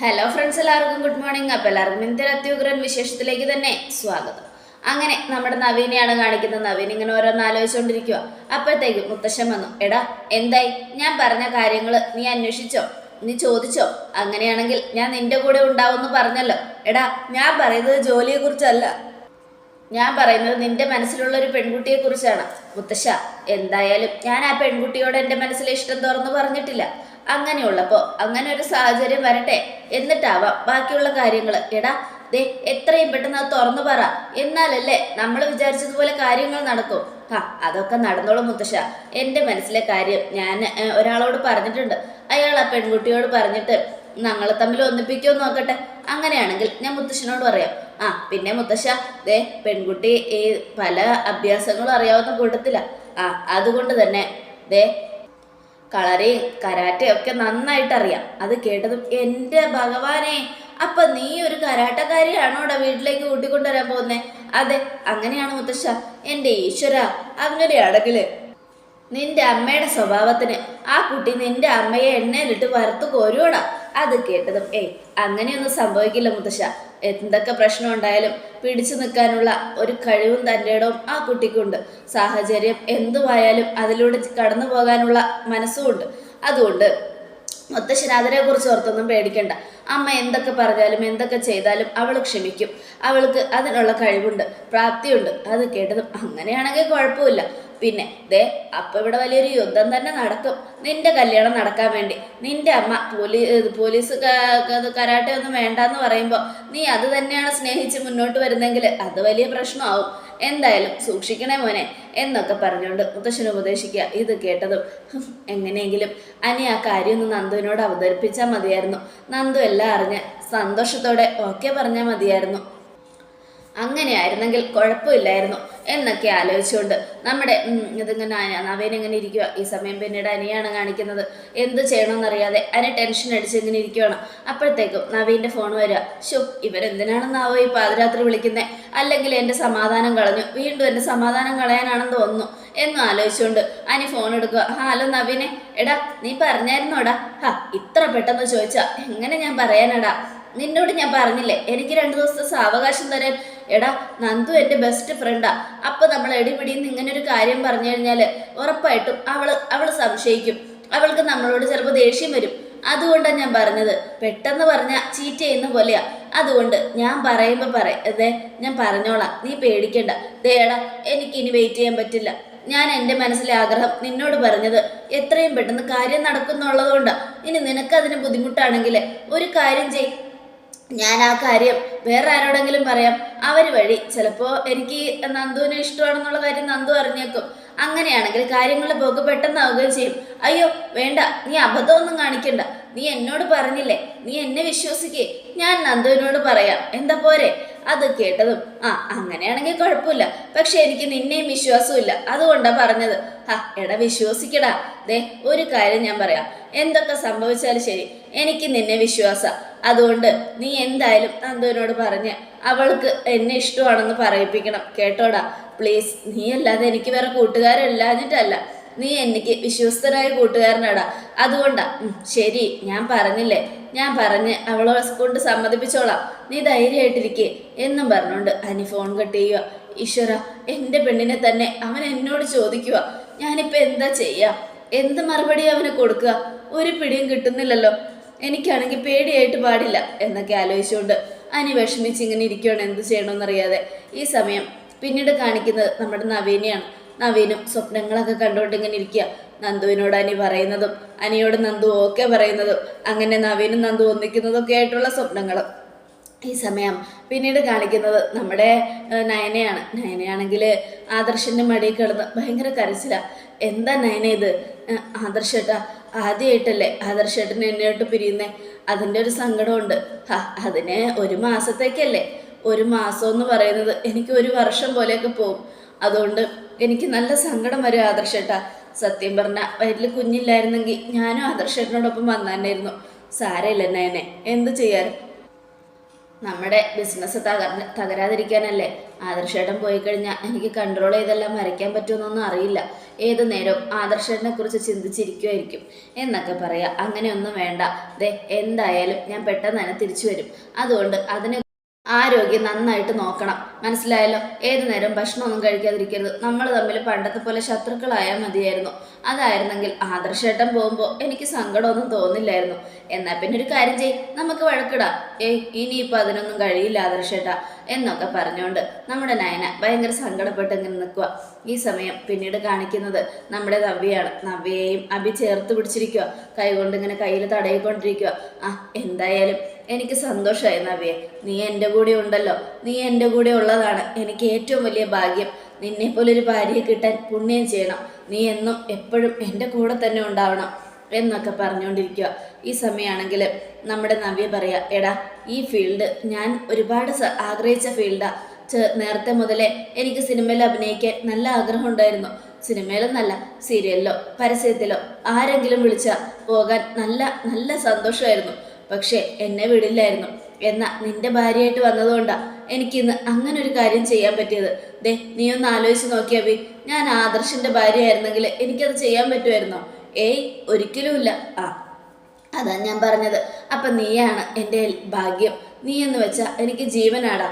Hello friends, എല്ലാവർക്കും good morning. അപ്പോൾ എല്ലാവർക്കും ഇന്നത്തെ അത്യുഗ്രൻ വിശേഷത്തിലേക്ക് തന്നെ സ്വാഗതം. അങ്ങനെ നമ്മുടെ നവീനെയാണ് കാണിക്കുന്നത്. നവീൻ ഇങ്ങനെ ഓരോന്ന് ആലോചിച്ചുകൊണ്ടിരിക്കുക. അപ്പോഴത്തേക്കും മുത്തശ്ശൻ വന്നു. എടാ, എന്തായി? ഞാൻ പറഞ്ഞ കാര്യങ്ങൾ നീ അന്വേഷിച്ചോ? നീ ചോദിച്ചോ? അങ്ങനെയാണെങ്കിൽ ഞാൻ നിന്റെ കൂടെ ഉണ്ടാവുമെന്ന് പറഞ്ഞല്ലോ. എടാ, ഞാൻ പറയുന്നത് ജോലിയെക്കുറിച്ചല്ല, ഞാൻ പറയുന്നത് നിന്റെ മനസ്സിലുള്ള ഒരു പെൺകുട്ടിയെ കുറിച്ചാണ്. മുത്തശ്ശ, എന്തായാലും ഞാൻ ആ പെൺകുട്ടിയോട് എൻ്റെ മനസ്സിലെ ഇഷ്ടം തുറന്നു പറഞ്ഞിട്ടില്ല. അങ്ങനെയുള്ളപ്പോൾ അങ്ങനെ ഒരു സാഹചര്യം വരട്ടെ, എന്നിട്ടാവാം ബാക്കിയുള്ള കാര്യങ്ങൾ. എടാ, ദേ എത്രയും പെട്ടെന്ന് അത് തുറന്നു പറ, എന്നാലല്ലേ നമ്മൾ വിചാരിച്ചതുപോലെ കാര്യങ്ങൾ നടക്കും. അതൊക്കെ നടന്നോളും മുത്തശ്ശ. എൻ്റെ മനസ്സിലെ കാര്യം ഞാൻ ഒരാളോട് പറഞ്ഞിട്ടുണ്ട്. അയാൾ ആ പെൺകുട്ടിയോട് പറഞ്ഞിട്ട് ഞങ്ങളെ തമ്മിൽ ഒന്നിപ്പിക്കുമോ നോക്കട്ടെ. അങ്ങനെയാണെങ്കിൽ ഞാൻ മുത്തശ്ശനോട് പറയാം. പിന്നെ മുത്തശ്ശ, ദേ പെൺകുട്ടി ഈ പല അഭ്യാസങ്ങളും അറിയാവുന്ന കൂട്ടത്തില. അതുകൊണ്ട് തന്നെ ദേ കളറിയും കരാട്ടയും ഒക്കെ നന്നായിട്ട് അറിയാം. അത് കേട്ടതും എൻ്റെ ഭഗവാനെ, അപ്പൊ നീ ഒരു കരാട്ടക്കാരിയാണോടാ വീട്ടിലേക്ക് കൂട്ടിക്കൊണ്ടുവരാൻ പോകുന്നേ? അതെ, അങ്ങനെയാണ് മുത്തശ്ശ. എൻ്റെ ഈശ്വര, അങ്ങനെയാണെങ്കിൽ നിന്റെ അമ്മയുടെ സ്വഭാവത്തിന് ആ കുട്ടി നിന്റെ അമ്മയെ എണ്ണയിലിട്ട് വറുത്ത് കോരുവോടാ. അത് കേട്ടതും അങ്ങനെയൊന്നും സംഭവിക്കില്ല മുത്തശ്ശ. എന്തൊക്കെ പ്രശ്നം ഉണ്ടായാലും പിടിച്ചു നിൽക്കാനുള്ള ഒരു കഴിവും തൻ്റെ ഇടവും ആ കുട്ടിക്കുണ്ട്. സാഹചര്യം എന്തുവായാലും അതിലൂടെ കടന്നു പോകാനുള്ള മനസ്സുമുണ്ട്. അതുകൊണ്ട് മുത്തശ്ശൻ അതിനെക്കുറിച്ച് ഓർത്തൊന്നും പേടിക്കണ്ട. അമ്മ എന്തൊക്കെ പറഞ്ഞാലും എന്തൊക്കെ ചെയ്താലും അവൾ ക്ഷമിക്കും. അവൾക്ക് അതിനുള്ള കഴിവുണ്ട്, പ്രാപ്തിയുണ്ട്. അത് കേട്ടതും അങ്ങനെയാണെങ്കിൽ കുഴപ്പമില്ല. പിന്നെ ദേ അപ്പം ഇവിടെ വലിയൊരു യുദ്ധം തന്നെ നടക്കും നിന്റെ കല്യാണം നടക്കാൻ വേണ്ടി. നിന്റെ അമ്മ പോലീസ് കരാട്ടെ ഒന്നും വേണ്ടെന്ന് പറയുമ്പോൾ നീ അത് തന്നെയാണ് സ്നേഹിച്ച് മുന്നോട്ട് വരുന്നെങ്കിൽ അത് വലിയ പ്രശ്നമാവും. എന്തായാലും സൂക്ഷിക്കണേ മോനെ എന്നൊക്കെ പറഞ്ഞുകൊണ്ട് മുത്തശ്ശന് ഉപദേശിക്കുക. ഇത് കേട്ടതും എങ്ങനെയെങ്കിലും അനി ആ കാര്യം ഒന്ന് നന്ദുവിനോട് അവതരിപ്പിച്ചാൽ മതിയായിരുന്നു. നന്ദു എല്ലാം അറിഞ്ഞ് സന്തോഷത്തോടെ ഓക്കെ പറഞ്ഞാൽ മതിയായിരുന്നു. അങ്ങനെയായിരുന്നെങ്കിൽ കുഴപ്പമില്ലായിരുന്നു എന്നൊക്കെ ആലോചിച്ചുകൊണ്ട് നമ്മുടെ ഇതിങ്ങനെ നവീൻ ഇങ്ങനെ ഇരിക്കുക. ഈ സമയം പിന്നീട് അനിയാണ് കാണിക്കുന്നത്. എന്ത് ചെയ്യണമെന്നറിയാതെ അനി ടെൻഷൻ അടിച്ച് ഇങ്ങനെ ഇരിക്കുകയാണ്. അപ്പോഴത്തേക്കും നവീൻ്റെ ഫോൺ വരിക. ഇവരെന്തിനാണെന്നാവോ ഈ പാതിരാത്രി വിളിക്കുന്നത്? അല്ലെങ്കിൽ എൻ്റെ സമാധാനം കളഞ്ഞു, വീണ്ടും എൻ്റെ സമാധാനം കളയാനാണെന്ന് തോന്നുന്നു എന്നും ആലോചിച്ചുകൊണ്ട് അനി ഫോൺ എടുക്കുക. ഹലോ നവീനെ, എടാ നീ പറഞ്ഞായിരുന്നോടാ? ഇത്ര പെട്ടെന്ന് ചോദിച്ചാ എങ്ങനെ ഞാൻ പറയാനടാ? നിന്നോട് ഞാൻ പറഞ്ഞില്ലേ എനിക്ക് 2 ദിവസത്തെ സാവകാശം തരാൻ. എടാ, നന്ദു എൻ്റെ ബെസ്റ്റ് ഫ്രണ്ടാ. അപ്പം നമ്മൾ എടിപിടിന്ന് ഇങ്ങനെ ഒരു കാര്യം പറഞ്ഞു കഴിഞ്ഞാൽ ഉറപ്പായിട്ടും അവള് സംശയിക്കും. അവൾക്ക് നമ്മളോട് ചിലപ്പോൾ ദേഷ്യം വരും. അതുകൊണ്ടാണ് ഞാൻ പറഞ്ഞത്. പെട്ടെന്ന് പറഞ്ഞാൽ ചീറ്റ് ചെയ്യുന്ന പോലെയാ. അതുകൊണ്ട് ഞാൻ പറയുമ്പോൾ അതെ ഞാൻ പറഞ്ഞോളാം, നീ പേടിക്കണ്ട. ദേടാ, എനിക്കിനി വെയിറ്റ് ചെയ്യാൻ പറ്റില്ല. ഞാൻ എൻ്റെ മനസ്സിലെ ആഗ്രഹം നിന്നോട് പറഞ്ഞത് എത്രയും പെട്ടെന്ന് കാര്യം നടക്കുന്നുള്ളത് കൊണ്ടാണ്. ഇനി നിനക്കതിന് ബുദ്ധിമുട്ടാണെങ്കിൽ ഒരു കാര്യം ചെയ്, ഞാൻ ആ കാര്യം വേറെ ആരോടെങ്കിലും പറയാം. അവർ വഴി ചിലപ്പോൾ എനിക്ക് നന്ദുവിനെ ഇഷ്ടമാണെന്നുള്ള കാര്യം നന്ദു അറിഞ്ഞേക്കും. അങ്ങനെയാണെങ്കിൽ കാര്യങ്ങളുടെ പോക്ക് പെട്ടെന്നാവുകയും ചെയ്യും. അയ്യോ വേണ്ട, നീ അബദ്ധമൊന്നും കാണിക്കണ്ട. നീ എന്നോട് പറഞ്ഞില്ലേ, നീ എന്നെ വിശ്വസിക്കേ, ഞാൻ നന്ദുവിനോട് പറയാം. എന്താ പോരെ? അത് കേട്ടതും അങ്ങനെയാണെങ്കിൽ കുഴപ്പമില്ല. പക്ഷെ എനിക്ക് നിന്നെയും വിശ്വാസമില്ല. അതുകൊണ്ടാണ് പറഞ്ഞത്. എടാ വിശ്വസിക്കടാ. ദേ ഒരു കാര്യം ഞാൻ പറയാം, എന്തൊക്കെ സംഭവിച്ചാലും ശരി എനിക്ക് നിന്നെ വിശ്വാസം. അതുകൊണ്ട് നീ എന്തായാലും നന്ദുവിനോട് പറഞ്ഞ് അവൾക്ക് എന്നെ ഇഷ്ടമാണെന്ന് പറയിപ്പിക്കണം കേട്ടോടാ. പ്ലീസ്, നീ അല്ലാതെ എനിക്ക് വേറെ കൂട്ടുകാരല്ലാഞ്ഞിട്ടല്ല, നീ എനിക്ക് വിശ്വസ്തനായ കൂട്ടുകാരനാടാ. അതുകൊണ്ടാ. ശരി, ഞാൻ പറഞ്ഞില്ലേ, ഞാൻ പറഞ്ഞ് അവളെ കൊണ്ട് സമ്മതിപ്പിച്ചോളാം. നീ ധൈര്യമായിട്ടിരിക്കേ എന്നും പറഞ്ഞുകൊണ്ട് അനി ഫോൺ കട്ട് ചെയ്യുക. ഈശ്വര, എൻ്റെ പെണ്ണിനെ തന്നെ അവൻ എന്നോട് ചോദിക്കുക. ഞാനിപ്പോൾ എന്താ ചെയ്യുക? എന്ത് മറുപടി അവന് കൊടുക്കുക? ഒരു പിടിയും കിട്ടുന്നില്ലല്ലോ. എനിക്കാണെങ്കിൽ പേടിയായിട്ട് പാടില്ല എന്നൊക്കെ ആലോചിച്ചുകൊണ്ട് അനി വിഷമിച്ച് ഇങ്ങനെ ഇരിക്കുകയാണ്, എന്ത് ചെയ്യണമെന്നറിയാതെ. ഈ സമയം പിന്നീട് കാണിക്കുന്നത് നമ്മുടെ നവീനെയാണ്. നവീനും സ്വപ്നങ്ങളൊക്കെ കണ്ടുകൊണ്ട് ഇങ്ങനെ ഇരിക്കുക. നന്ദുവിനോട് അനി പറയുന്നതും അനിയോട് നന്ദു ഓക്കെ പറയുന്നതും അങ്ങനെ നവീനും നന്ദു ഒന്നിക്കുന്നതൊക്കെ ആയിട്ടുള്ള സ്വപ്നങ്ങളും. ഈ സമയം പിന്നീട് കാണിക്കുന്നത് നമ്മുടെ നയനയാണ്. നയനയാണെങ്കിൽ ആദർശൻ്റെ മടിയിൽ കിടന്ന് ഭയങ്കര കരച്ചിലാണ്. എന്താ നയന ഇത്? ആദർശേട്ടാ, ആദ്യമായിട്ടല്ലേ ആദർശേട്ടന് എന്നോട്ട് പിരിയുന്നേ? അതിൻ്റെ ഒരു സങ്കടമുണ്ട്. അതിന് 1 മാസത്തേക്കല്ലേ. 1 മാസം എന്ന് പറയുന്നത് എനിക്ക് 1 വർഷം പോലെയൊക്കെ പോകും. അതുകൊണ്ട് എനിക്ക് നല്ല സങ്കടം വരും ആദർശേട്ടാ. സത്യം പറഞ്ഞാൽ വയറ്റിൽ കുഞ്ഞില്ലായിരുന്നെങ്കിൽ ഞാനും ആദർശേട്ടനോടൊപ്പം വന്നായിരുന്നു. സാരമില്ല നയനെ, എന്ത് ചെയ്യാനും. നമ്മുടെ ബിസിനസ് തകരാതിരിക്കാനല്ലേ. ആദർശേട്ടൻ പോയി കഴിഞ്ഞാൽ എനിക്ക് കൺട്രോൾ ചെയ്തെല്ലാം വരയ്ക്കാൻ പറ്റുമെന്നൊന്നും അറിയില്ല. ഏതു നേരവും ആദർശനെ കുറിച്ച് ചിന്തിച്ചിരിക്കുമായിരിക്കും എന്നൊക്കെ പറയാം. അങ്ങനെയൊന്നും വേണ്ട, ദേ എന്തായാലും ഞാൻ പെട്ടെന്ന് തന്നെ തിരിച്ചു വരും. അതുകൊണ്ട് അതിനെ ആരോഗ്യം നന്നായിട്ട് നോക്കണം, മനസ്സിലായല്ലോ? ഏതു നേരം ഭക്ഷണമൊന്നും കഴിക്കാതിരിക്കരുത്. നമ്മൾ തമ്മിൽ പണ്ടത്തെ പോലെ ശത്രുക്കളായാൽ മതിയായിരുന്നു. അതായിരുന്നെങ്കിൽ ആദർശേട്ടൻ പോകുമ്പോൾ എനിക്ക് സങ്കടമൊന്നും തോന്നില്ലായിരുന്നു. എന്നാൽ പിന്നെ ഒരു കാര്യം ചെയ്യ്, നമുക്ക് വഴക്കിടാം. ഇനിയിപ്പോൾ അതിനൊന്നും കഴിയില്ല ആദർശേട്ടാ എന്നൊക്കെ പറഞ്ഞുകൊണ്ട് നമ്മുടെ നയന ഭയങ്കര സങ്കടപ്പെട്ട് ഇങ്ങനെ നിൽക്കുക. ഈ സമയം പിന്നീട് കാണിക്കുന്നത് നമ്മുടെ നവ്യയാണ്. നവ്യയെയും അഭി ചേർത്ത് പിടിച്ചിരിക്കുക, കൈകൊണ്ട് ഇങ്ങനെ കയ്യിൽ തടയിക്കൊണ്ടിരിക്കുക. എന്തായാലും എനിക്ക് സന്തോഷമായി നവ്യെ, നീ എൻ്റെ കൂടെ ഉണ്ടല്ലോ. നീ എൻ്റെ കൂടെ ഉള്ളതാണ് എനിക്ക് ഏറ്റവും വലിയ ഭാഗ്യം. നിന്നെപ്പോലൊരു ഭാര്യയെ കിട്ടാൻ പുണ്യം ചെയ്യണം. നീ എന്നും എപ്പോഴും എൻ്റെ കൂടെ തന്നെ ഉണ്ടാവണം എന്നൊക്കെ പറഞ്ഞുകൊണ്ടിരിക്കുക. ഈ സമയമാണെങ്കിൽ നമ്മുടെ നവ്യ പറയാ, എടാ ഈ ഫീൽഡ് ഞാൻ ഒരുപാട് ആഗ്രഹിച്ച ഫീൽഡാ. നേരത്തെ മുതലേ എനിക്ക് സിനിമയിൽ അഭിനയിക്കാൻ നല്ല ആഗ്രഹം ഉണ്ടായിരുന്നു. സിനിമയിലെന്നല്ല, സീരിയലിലോ പരസ്യത്തിലോ ആരെങ്കിലും വിളിച്ചാൽ പോകാൻ നല്ല നല്ല സന്തോഷമായിരുന്നു. പക്ഷേ എന്നെ വിടില്ലായിരുന്നു. എന്നാൽ നിന്റെ ഭാര്യയായിട്ട് വന്നതുകൊണ്ടാ എനിക്കിന്ന് അങ്ങനെ ഒരു കാര്യം ചെയ്യാൻ പറ്റിയത്. ദേ നീ ഒന്ന് ആലോചിച്ച് നോക്കിയാവി, ഞാൻ ആദർശിന്റെ ഭാര്യയായിരുന്നെങ്കിൽ എനിക്കത് ചെയ്യാൻ പറ്റുമായിരുന്നോ? ഒരിക്കലുമില്ല. അതാ ഞാൻ പറഞ്ഞത്. അപ്പം നീയാണ് എൻ്റെ ഭാഗ്യം. നീ എന്ന് വെച്ചാൽ എനിക്ക് ജീവനാടാ.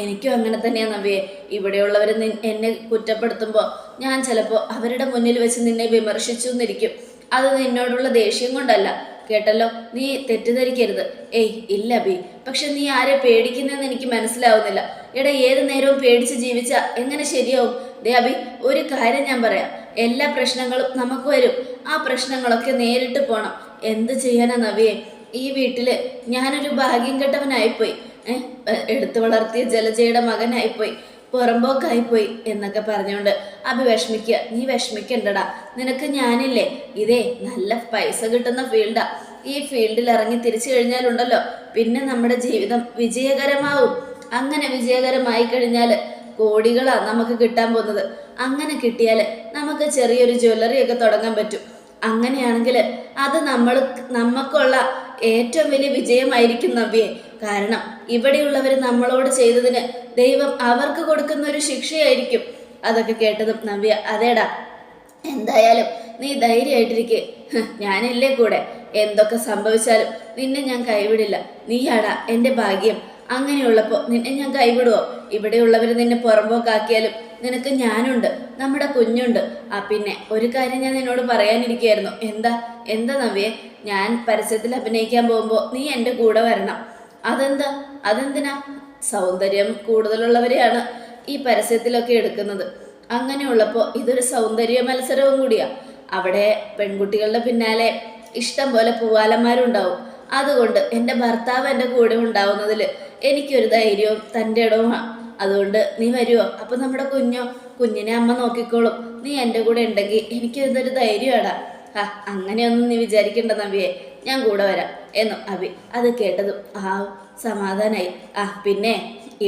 എനിക്കും അങ്ങനെ തന്നെയാ നവ്യേ. ഇവിടെയുള്ളവർ എന്നെ കുറ്റപ്പെടുത്തുമ്പോൾ ഞാൻ ചിലപ്പോൾ അവരുടെ മുന്നിൽ വെച്ച് നിന്നെ വിമർശിച്ചു എന്നിരിക്കും. അത് നിന്നോടുള്ള ദേഷ്യം കൊണ്ടല്ല, കേട്ടല്ലോ, നീ തെറ്റിദ്ധരിക്കരുത്. ഇല്ല ബി, പക്ഷെ നീ ആരെ പേടിക്കുന്നെന്ന് എനിക്ക് മനസ്സിലാവുന്നില്ല. എടാ ഏത് നേരവും പേടിച്ച് ജീവിച്ചാൽ എങ്ങനെ ശരിയാവും? ദേ അബി, ഒരു കാര്യം ഞാൻ പറയാം, എല്ലാ പ്രശ്നങ്ങളും നമുക്ക് വരും. ആ പ്രശ്നങ്ങളൊക്കെ നേരിട്ട് പോണം. എന്ത് ചെയ്യാനാ നവിയെ? ഈ വീട്ടില് ഞാനൊരു ഭാഗ്യം കെട്ടവനായിപ്പോയി. എടുത്തു വളർത്തിയ ജലജയുടെ മകനായിപ്പോയി, പുറമ്പോക്കായിപ്പോയി എന്നൊക്കെ പറഞ്ഞുകൊണ്ട് അഭി വിഷമിക്കുക. നീ വിഷമിക്കണ്ടടാ, നിനക്ക് ഞാനില്ലേ. ഇതേ നല്ല പൈസ കിട്ടുന്ന ഫീൽഡാ. ഈ ഫീൽഡിൽ ഇറങ്ങി തിരിച്ചു കഴിഞ്ഞാലുണ്ടല്ലോ പിന്നെ നമ്മുടെ ജീവിതം വിജയകരമാവും. അങ്ങനെ വിജയകരമായി കഴിഞ്ഞാൽ കോടികളാ നമുക്ക് കിട്ടാൻ പോകുന്നത്. അങ്ങനെ കിട്ടിയാൽ നമുക്ക് ചെറിയൊരു ജ്വല്ലറി ഒക്കെ തുടങ്ങാൻ പറ്റും. അങ്ങനെയാണെങ്കിൽ അത് നമുക്കുള്ള ഏറ്റവും വലിയ വിജയമായിരിക്കും നവ്യെ. കാരണം ഇവിടെയുള്ളവർ നമ്മളോട് ചെയ്തതിന് ദൈവം അവർക്ക് കൊടുക്കുന്ന ഒരു ശിക്ഷയായിരിക്കും. അതൊക്കെ കേട്ടതും നവ്യ, അതേടാ എന്തായാലും നീ ധൈര്യമായിട്ടിരിക്കെ, ഞാനില്ലേ കൂടെ. എന്തൊക്കെ സംഭവിച്ചാലും നിന്നെ ഞാൻ കൈവിടില്ല. നീയാടാ എൻ്റെ ഭാഗ്യം. അങ്ങനെയുള്ളപ്പോൾ നിന്നെ ഞാൻ കൈവിടുവോ? ഇവിടെയുള്ളവർ നിന്നെ പുറമ്പോക്കാക്കിയാലും നിനക്ക് ഞാനുണ്ട്, നമ്മുടെ കുഞ്ഞുണ്ട്. പിന്നെ ഒരു കാര്യം ഞാൻ നിന്നോട് പറയാനിരിക്കുകയായിരുന്നു. എന്താ നവ്യെ? ഞാൻ പരസ്യത്തിൽ അഭിനയിക്കാൻ പോകുമ്പോൾ നീ എൻ്റെ കൂടെ വരണം. അതെന്തിനാ? സൗന്ദര്യം കൂടുതലുള്ളവരെയാണ് ഈ പരസ്യത്തിലൊക്കെ എടുക്കുന്നത്. അങ്ങനെയുള്ളപ്പോൾ ഇതൊരു സൗന്ദര്യ മത്സരവും കൂടിയാ. അവിടെ പെൺകുട്ടികളുടെ പിന്നാലെ ഇഷ്ടം പോലെ പൂവാലന്മാരുണ്ടാവും. അതുകൊണ്ട് എൻ്റെ ഭർത്താവ് എൻ്റെ കൂടെ ഉണ്ടാവുന്നതിൽ എനിക്കൊരു ധൈര്യവും തൻ്റെ ഇടവുമാണ്. അതുകൊണ്ട് നീ വരുമോ? അപ്പം നമ്മുടെ കുഞ്ഞിനെ അമ്മ നോക്കിക്കോളും. നീ എൻ്റെ കൂടെ ഉണ്ടെങ്കിൽ എനിക്കിതൊരു ധൈര്യമാടാ. അങ്ങനെയൊന്നും നീ വിചാരിക്കേണ്ട നവ്യെ, ഞാൻ കൂടെ വരാം എന്നും അഭി. അത് കേട്ടതും സമാധാനായി. പിന്നെ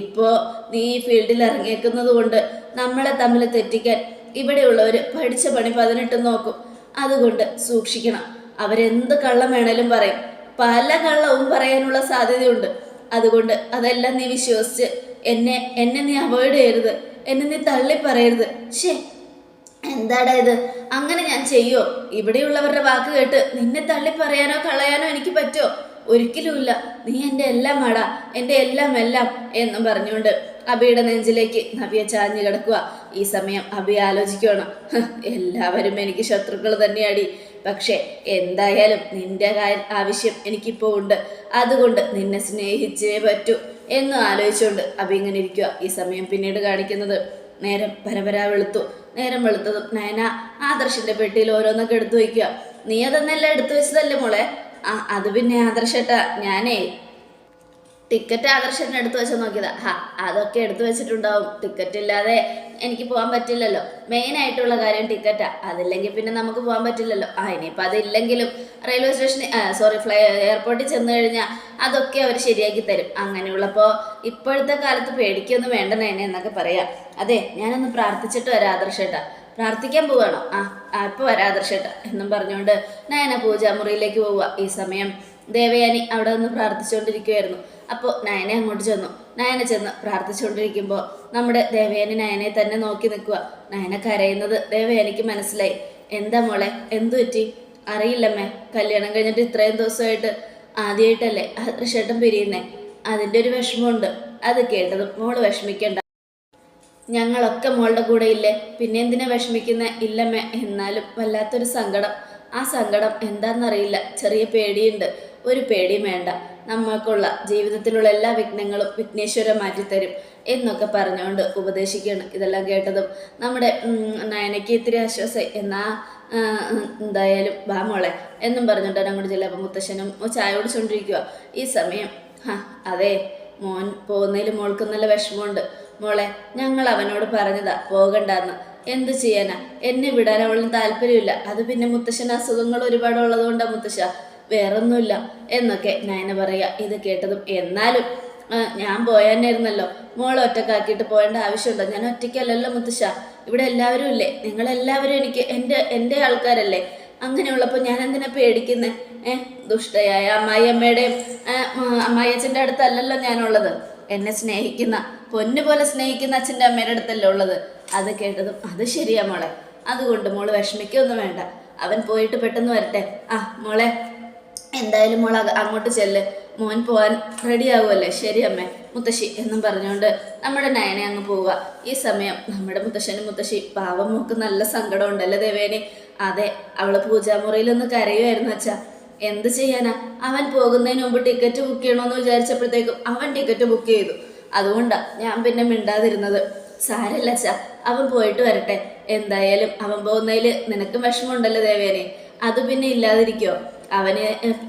ഇപ്പോൾ നീ ഈ ഫീൽഡിൽ ഇറങ്ങിയേക്കുന്നത് കൊണ്ട് നമ്മളെ തമ്മിൽ തെറ്റിക്കാൻ ഇവിടെയുള്ളവർ പഠിച്ച പണി 18 നോക്കും. അതുകൊണ്ട് സൂക്ഷിക്കണം. അവരെന്ത് കള്ളം വേണേലും പറയും. പല കള്ളവും പറയാനുള്ള സാധ്യതയുണ്ട്. അതുകൊണ്ട് അതെല്ലാം നീ വിശ്വസിച്ച് എന്നെ നീ അവോയ്ഡ് ചെയ്യരുത്. എന്നെ നീ തള്ളി പറയരുത്. എന്താടാ ഇത്? അങ്ങനെ ഞാൻ ചെയ്യോ? ഇവിടെയുള്ളവരുടെ വാക്ക് കേട്ട് നിന്നെ തള്ളി പറയാനോ കളയാനോ എനിക്ക് പറ്റുമോ? ഒരിക്കലുമില്ല. നീ എൻ്റെ എല്ലാം ആടാ, എൻ്റെ എല്ലാം എന്നും പറഞ്ഞുകൊണ്ട് അബിയുടെ നെഞ്ചിലേക്ക് നവ്യ ചാഞ്ഞു കിടക്കുക. ഈ സമയം അബി ആലോചിക്കുകയാണ്, എല്ലാവരും എനിക്ക് ശത്രുക്കൾ തന്നെയാടി. പക്ഷേ എന്തായാലും നിന്റെ ആവശ്യം എനിക്കിപ്പോൾ ഉണ്ട്. അതുകൊണ്ട് നിന്നെ സ്നേഹിച്ചേ പറ്റൂ എന്ന് ആലോചിച്ചുകൊണ്ട് അബി ഇങ്ങനെ ഇരിക്കുക. ഈ സമയം പിന്നീട് കാണിക്കുന്നത് നേരം പരപരാ വെളുത്തു. നേരം വെളുത്തതും നയന ആദർശിന്റെ പെട്ടിയിൽ ഓരോന്നൊക്കെ എടുത്തു വയ്ക്കുക. നീ അതെന്നെല്ലാം എടുത്തു വെച്ചതല്ലേ മോളെ? അത് പിന്നെ ആദർശേട്ടാ, ഞാനേ ടിക്കറ്റ് ആദർശനെ എടുത്തു വെച്ചാൽ നോക്കിയതാ. അതൊക്കെ എടുത്തു വെച്ചിട്ടുണ്ടാവും. ടിക്കറ്റ് ഇല്ലാതെ എനിക്ക് പോകാൻ പറ്റില്ലല്ലോ. മെയിൻ ആയിട്ടുള്ള കാര്യം ടിക്കറ്റാ. അതില്ലെങ്കിൽ പിന്നെ നമുക്ക് പോകാൻ പറ്റില്ലല്ലോ. ഇനിയിപ്പോൾ അതില്ലെങ്കിലും റെയിൽവേ സ്റ്റേഷനിൽ എയർപോർട്ടിൽ ചെന്ന് കഴിഞ്ഞാൽ അതൊക്കെ അവർ ശരിയാക്കി തരും. അങ്ങനെയുള്ളപ്പോൾ ഇപ്പോഴത്തെ കാലത്ത് പേടിക്കൊന്നും വേണ്ട നയന എന്നൊക്കെ പറയാം. അതെ, ഞാനൊന്ന് പ്രാർത്ഥിച്ചിട്ട് വരാം ആദർശേട്ടാ. പ്രാർത്ഥിക്കാൻ പോവാണോ? ഇപ്പോൾ വരാം ആദർശേട്ടാ എന്നും പറഞ്ഞുകൊണ്ട് നയന പൂജാമുറിയിലേക്ക് പോവുക. ഈ സമയം ദേവയാനി അവിടെ നിന്ന് പ്രാർത്ഥിച്ചുകൊണ്ടിരിക്കുകയായിരുന്നു. അപ്പോൾ നയനെ അങ്ങോട്ട് ചെന്നു. നയന ചെന്ന് പ്രാർത്ഥിച്ചുകൊണ്ടിരിക്കുമ്പോൾ നമ്മുടെ ദേവയാനി നയനെ തന്നെ നോക്കി നിൽക്കുക. നയന കരയുന്നത് ദേവയാനിക്ക് മനസ്സിലായി. എന്താ മോളെ, എന്തു പറ്റി? അറിയില്ലമ്മേ, കല്യാണം കഴിഞ്ഞിട്ട് ഇത്രയും ദിവസമായിട്ട് ആദ്യമായിട്ടല്ലേ ആദർശേട്ടൻ പിരിയുന്നേ, അതിൻ്റെ ഒരു വിഷമമുണ്ട്. അത് കേട്ടതും മോള് വിഷമിക്കണ്ട, ഞങ്ങളൊക്കെ മോളുടെ കൂടെ ഇല്ലേ, പിന്നെ എന്തിനാ വിഷമിക്കുന്നേ? ഇല്ലമ്മേ, എന്നാലും വല്ലാത്തൊരു സങ്കടം. ആ സങ്കടം എന്താണെന്നറിയില്ല, ചെറിയ പേടിയുണ്ട്. ഒരു പേടിയും വേണ്ട, നമ്മൾക്കുള്ള ജീവിതത്തിലുള്ള എല്ലാ വിഘ്നങ്ങളും വിഘ്നേശ്വരൻ മാറ്റിത്തരും എന്നൊക്കെ പറഞ്ഞുകൊണ്ട് ഉപദേശിക്കുകയാണ്. ഇതെല്ലാം കേട്ടതും നമ്മുടെ നയനയ്ക്ക് ഇത്തിരി ആശ്വാസമായി. എന്നാ എന്തായാലും വാ മോളെ എന്നും പറഞ്ഞിട്ടാണ് അങ്ങോട്ട് ചെല്ലുക. അപ്പം മുത്തശ്ശനും ചായ കുടിച്ചുകൊണ്ടിരിക്കുക. ഈ സമയം അതെ മോൻ പോകുന്നതിൽ മോൾക്ക് നല്ല വിഷമമുണ്ട് മോളെ, ഞങ്ങൾ അവനോട് പറഞ്ഞതാ പോകണ്ടെന്ന്. എന്ത് ചെയ്യാനാ, എന്നെ വിടാൻ അവളിന് താല്പര്യമില്ല. അത് പിന്നെ മുത്തശ്ശന് അസുഖങ്ങൾ ഒരുപാട് ഉള്ളതുകൊണ്ടാണ് മുത്തശ്ശ, വേറൊന്നുമില്ല എന്നൊക്കെ നയന പറയുക. ഇത് കേട്ടതും എന്നാലും ഞാൻ പോയാനായിരുന്നല്ലോ, മോളെ ഒറ്റക്കാക്കിയിട്ട് പോകേണ്ട ആവശ്യമുണ്ടോ? ഞാൻ ഒറ്റയ്ക്കല്ലല്ലോ മുത്തശ്ശ, ഇവിടെ എല്ലാവരും ഇല്ലേ, നിങ്ങളെല്ലാവരും എനിക്ക് എൻ്റെ ആൾക്കാരല്ലേ. അങ്ങനെയുള്ളപ്പോൾ ഞാൻ എന്തിനാ പേടിക്കുന്നേ? ദുഷ്ടയായ അമ്മായിയമ്മയുടെയും അമ്മായിയച്ഛൻ്റെ അടുത്തല്ലല്ലോ ഞാനുള്ളത്. എന്നെ സ്നേഹിക്കുന്ന പൊന്നുപോലെ സ്നേഹിക്കുന്ന അച്ഛൻ്റെ അമ്മയുടെ അടുത്തല്ലേ ഉള്ളത്. അത് കേട്ടതും അത് ശരിയാ മോളെ, അതുകൊണ്ട് മോള് വിഷമിക്കൊന്നും വേണ്ട, അവൻ പോയിട്ട് പെട്ടെന്ന് വരട്ടെ. മോളെ എന്തായാലും മോൾ അങ്ങോട്ട് ചെല്ല്, മോൻ പോകാൻ റെഡിയാകുമല്ലേ? ശരി അമ്മേ മുത്തശ്ശി എന്നും പറഞ്ഞുകൊണ്ട് നമ്മുടെ നയനെ അങ്ങ് പോവുക. ഈ സമയം നമ്മുടെ മുത്തശ്ശനും മുത്തശ്ശി പാവം മോക്ക് നല്ല സങ്കടം ഉണ്ടല്ലേ ദേവേനെ? അതെ, അവള് പൂജാമുറിയിലൊന്ന് കരയുമായിരുന്നു അച്ഛാ. എന്ത് ചെയ്യാനാ, അവൻ പോകുന്നതിന് മുമ്പ് ടിക്കറ്റ് ബുക്ക് ചെയ്യണമെന്ന് വിചാരിച്ചപ്പോഴത്തേക്കും അവൻ ടിക്കറ്റ് ബുക്ക് ചെയ്തു. അതുകൊണ്ടാ ഞാൻ പിന്നെ മിണ്ടാതിരുന്നത്. സാരല്ല അച്ഛാ, അവൻ പോയിട്ട് വരട്ടെ. എന്തായാലും അവൻ പോകുന്നതിൽ നിനക്കും വിഷമമുണ്ടല്ലോ ദേവേനെ, അത് പിന്നെ ഇല്ലാതിരിക്കോ? അവന്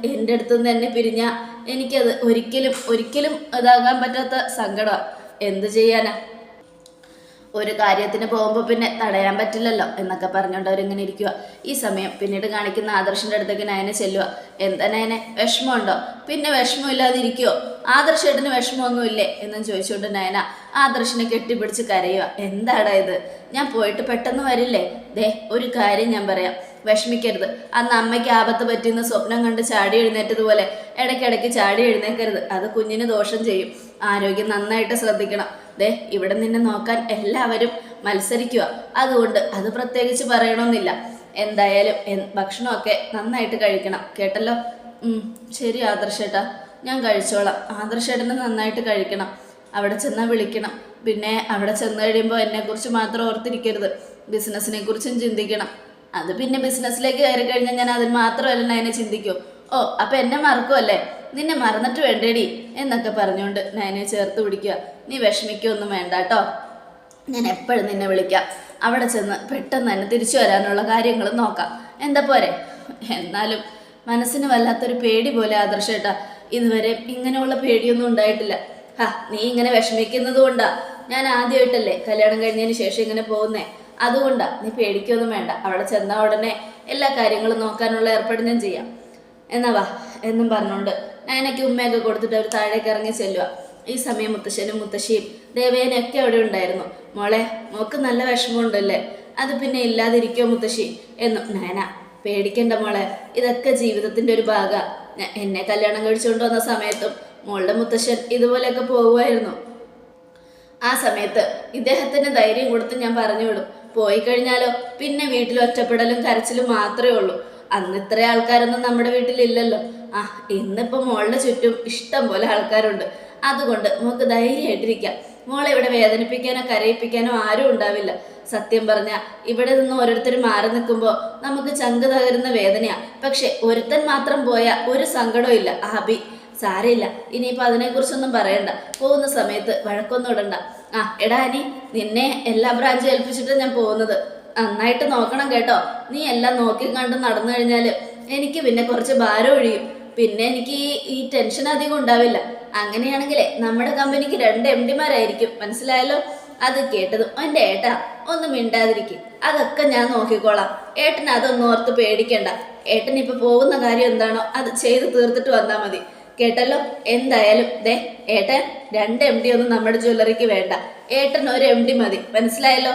എൻ്റെ അടുത്തുനിന്ന് എന്നെ പിരിഞ്ഞാൽ എനിക്കത് ഒരിക്കലും ഇതാകാൻ പറ്റാത്ത സങ്കടമാണ്. എന്ത് ചെയ്യാനാ, ഒരു കാര്യത്തിന് പോകുമ്പോൾ പിന്നെ തടയാൻ പറ്റില്ലല്ലോ എന്നൊക്കെ പറഞ്ഞുകൊണ്ട് അവരിങ്ങനെ ഇരിക്കുക. ഈ സമയം പിന്നീട് കാണിക്കുന്ന ആദർശിൻ്റെ അടുത്തേക്ക് നയനെ ചെല്ലുക. എന്താ നയനെ, വിഷമമുണ്ടോ? പിന്നെ വിഷമമില്ലാതിരിക്കുമോ? ആദർശേട്ടന് വിഷമമൊന്നുമില്ലേ എന്നും ചോദിച്ചുകൊണ്ട് നയന ആദർശിനെ കെട്ടിപ്പിടിച്ച് കരയുക. എന്താടാ ഇത്, ഞാൻ പോയിട്ട് പെട്ടെന്ന് വരില്ലേ? ദേ ഒരു കാര്യം ഞാൻ പറയാം, വിഷമിക്കരുത്. അന്ന് അമ്മയ്ക്ക് ആപത്ത് പറ്റിയെന്ന് സ്വപ്നം കണ്ട് ചാടി എഴുന്നേറ്റതുപോലെ ഇടയ്ക്കിടയ്ക്ക് ചാടി എഴുന്നേക്കരുത്, അത് കുഞ്ഞിന് ദോഷം ചെയ്യും. ആരോഗ്യം നന്നായിട്ട് ശ്രദ്ധിക്കണം. ദേ ഇവിടെ നിന്നെ നോക്കാൻ എല്ലാവരും മത്സരിക്കുക, അതുകൊണ്ട് അത് പ്രത്യേകിച്ച് പറയണമെന്നില്ല. എന്തായാലും ഭക്ഷണമൊക്കെ നന്നായിട്ട് കഴിക്കണം കേട്ടല്ലോ? ശരി ആദർശേട്ടാ, ഞാൻ കഴിച്ചോളാം. ആദർശേട്ടന് നന്നായിട്ട് കഴിക്കണം, അവിടെ ചെന്നാൽ വിളിക്കണം. പിന്നെ അവിടെ ചെന്ന് കഴിയുമ്പോൾ എന്നെക്കുറിച്ച് മാത്രം ഓർത്തിരിക്കരുത്, ബിസിനസ്സിനെ കുറിച്ചും ചിന്തിക്കണം. അത് പിന്നെ ബിസിനസ്സിലേക്ക് കയറി കഴിഞ്ഞാൽ ഞാൻ അതിന് മാത്രമല്ല നയനെ ചിന്തിക്കും. ഓ അപ്പം എന്നെ മറക്കുമല്ലേ? നിന്നെ മറന്നിട്ട് വേണ്ടേടി എന്നൊക്കെ പറഞ്ഞുകൊണ്ട് നയനെ ചേർത്ത് പിടിക്കുക. നീ വിഷമിക്കൊന്നും വേണ്ട കേട്ടോ, ഞാൻ എപ്പോഴും നിന്നെ വിളിക്കാം. അവിടെ ചെന്ന് പെട്ടെന്ന് തന്നെ തിരിച്ചു വരാനുള്ള കാര്യങ്ങൾ നോക്കാം, എന്താ പോരെ? എന്നാലും മനസ്സിന് വല്ലാത്തൊരു പേടി പോലെ ആദർശേട്ടാ, ഇതുവരെ ഇങ്ങനെയുള്ള പേടിയൊന്നും ഉണ്ടായിട്ടില്ല. നീ ഇങ്ങനെ വിഷമിക്കുന്നത് കൊണ്ടാ, ഞാൻ ആദ്യമായിട്ടല്ലേ കല്യാണം കഴിഞ്ഞതിന് ശേഷം ഇങ്ങനെ പോകുന്നേ, അതുകൊണ്ടാ. നീ പേടിക്കൊന്നും വേണ്ട, അവിടെ ചെന്നാൽ ഉടനെ എല്ലാ കാര്യങ്ങളും നോക്കാനുള്ള ഏർപ്പാട് ഞാൻ ചെയ്യാം. എന്നാ വാ എന്നും പറഞ്ഞുകൊണ്ട് നയനയ്ക്ക് ഉമ്മയൊക്കെ കൊടുത്തിട്ട് അവർ താഴേക്ക് ഇറങ്ങി ചെല്ലുക. ഈ സമയം മുത്തശ്ശനും മുത്തശ്ശിയും ദേവേനൊക്കെ അവിടെ ഉണ്ടായിരുന്നു. മോളെ, മോക്ക് നല്ല വിഷമമുണ്ടല്ലേ? അത് പിന്നെ ഇല്ലാതിരിക്കോ മുത്തശ്ശി എന്നും. നയന പേടിക്കണ്ട മോളെ, ഇതൊക്കെ ജീവിതത്തിൻ്റെ ഒരു ഭാഗമാണ്. എന്നെ കല്യാണം കഴിച്ചുകൊണ്ട് വന്ന സമയത്തും മോളുടെ മുത്തശ്ശൻ ഇതുപോലെയൊക്കെ പോകുമായിരുന്നു. ആ സമയത്ത് ഇദ്ദേഹത്തിന് ധൈര്യം കൊടുത്ത് ഞാൻ പറഞ്ഞു വിടും. പോയി കഴിഞ്ഞാലോ പിന്നെ വീട്ടിൽ ഒറ്റപ്പെടലും കരച്ചിലും മാത്രമേ ഉള്ളൂ. അന്ന് ഇത്ര ആൾക്കാരൊന്നും നമ്മുടെ വീട്ടിലില്ലല്ലോ. ഇന്നിപ്പോൾ മോളുടെ ചുറ്റും ഇഷ്ടം പോലെ ആൾക്കാരുണ്ട്. അതുകൊണ്ട് മോൾക്ക് ധൈര്യമായിട്ടിരിക്കാം. മോളെ ഇവിടെ വേദനിപ്പിക്കാനോ കരയിപ്പിക്കാനോ ആരും ഉണ്ടാവില്ല. സത്യം പറഞ്ഞാൽ ഇവിടെ നിന്ന് ഓരോരുത്തരും മാറി നിൽക്കുമ്പോൾ നമുക്ക് ചങ്ക് തകരുന്ന വേദനയാണ്. പക്ഷെ ഒരുത്തൻ മാത്രം പോയാൽ ഒരു സങ്കടവും ഇല്ല. അബി സാരമില്ല, ഇനിയിപ്പോൾ അതിനെക്കുറിച്ചൊന്നും പറയണ്ട. പോകുന്ന സമയത്ത് വഴക്കൊന്നും ഇടണ്ട. എടാ അനി, നിന്നെ എല്ലാ ബ്രാഞ്ചും ഏൽപ്പിച്ചിട്ട് ഞാൻ പോകുന്നത്, നന്നായിട്ട് നോക്കണം കേട്ടോ. നീ എല്ലാം നോക്കി കണ്ട് നടന്നു കഴിഞ്ഞാൽ എനിക്ക് പിന്നെ കുറച്ച് ഭാരം ഒഴിയും. പിന്നെ എനിക്ക് ഈ ടെൻഷൻ അധികം ഉണ്ടാവില്ല. അങ്ങനെയാണെങ്കിലേ നമ്മുടെ കമ്പനിക്ക് 2 MD മനസ്സിലായല്ലോ? അത് കേട്ടതും എൻ്റെ ഏട്ടാ ഒന്നും മിണ്ടാതിരിക്കും, അതൊക്കെ ഞാൻ നോക്കിക്കോളാം. ഏട്ടന് അതൊന്നും ഓർത്ത് പേടിക്കണ്ട. ഏട്ടൻ ഇപ്പൊ പോകുന്ന കാര്യം എന്താണോ അത് ചെയ്ത് തീർത്തിട്ട് വന്നാൽ മതി, കേട്ടല്ലോ? എന്തായാലും ദേ ഏട്ടൻ 2 MD ഒന്നും നമ്മുടെ ജ്വല്ലറിക്ക് വേണ്ട, ഏട്ടൻ 1 MD മതി, മനസ്സിലായല്ലോ?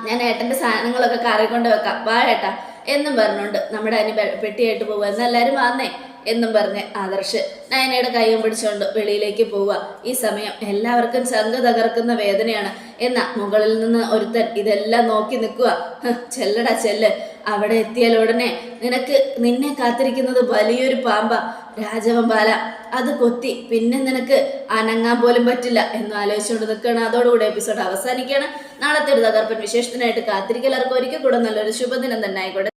ഞാൻ ഏട്ടൻ്റെ സാധനങ്ങളൊക്കെ കാറി കൊണ്ട് വെക്കാം, വാ ഏട്ടാ എന്നും പറഞ്ഞുകൊണ്ട് നമ്മുടെ അനി പെട്ടിയായിട്ട് പോകുക. എന്നെല്ലാവരും വന്നേ എന്നും പറഞ്ഞ് ആദർശ് നയനയുടെ കൈയും പിടിച്ചുകൊണ്ട് വെളിയിലേക്ക് പോവുക. ഈ സമയം എല്ലാവർക്കും ചങ്ക് തകർക്കുന്ന വേദനയാണ്. എന്നാ മുകളിൽ നിന്ന് ഒരുത്തൻ ഇതെല്ലാം നോക്കി നിൽക്കുക. ചെല്ലടാ ചെല്ല്, അവിടെ എത്തിയാൽ ഉടനെ നിന്നെ കാത്തിരിക്കുന്നത് വലിയൊരു പാമ്പ, രാജവമ്പാല. അത് കൊത്തി പിന്നെ നിനക്ക് അനങ്ങാൻ പോലും പറ്റില്ല എന്ന് ആലോചിച്ചുകൊണ്ട് നിൽക്കുകയാണ്. അതോടുകൂടി എപ്പിസോഡ് അവസാനിക്കുകയാണ്. നാളത്തെ ഒരു തകർപ്പൻ വിശേഷത്തിനായിട്ട് കാത്തിരിക്കൽ. എല്ലാവർക്കും ഒരിക്കൽ കൂടെ നല്ലൊരു ശുഭദിനം തന്നെ ആയിക്കോട്ടെ.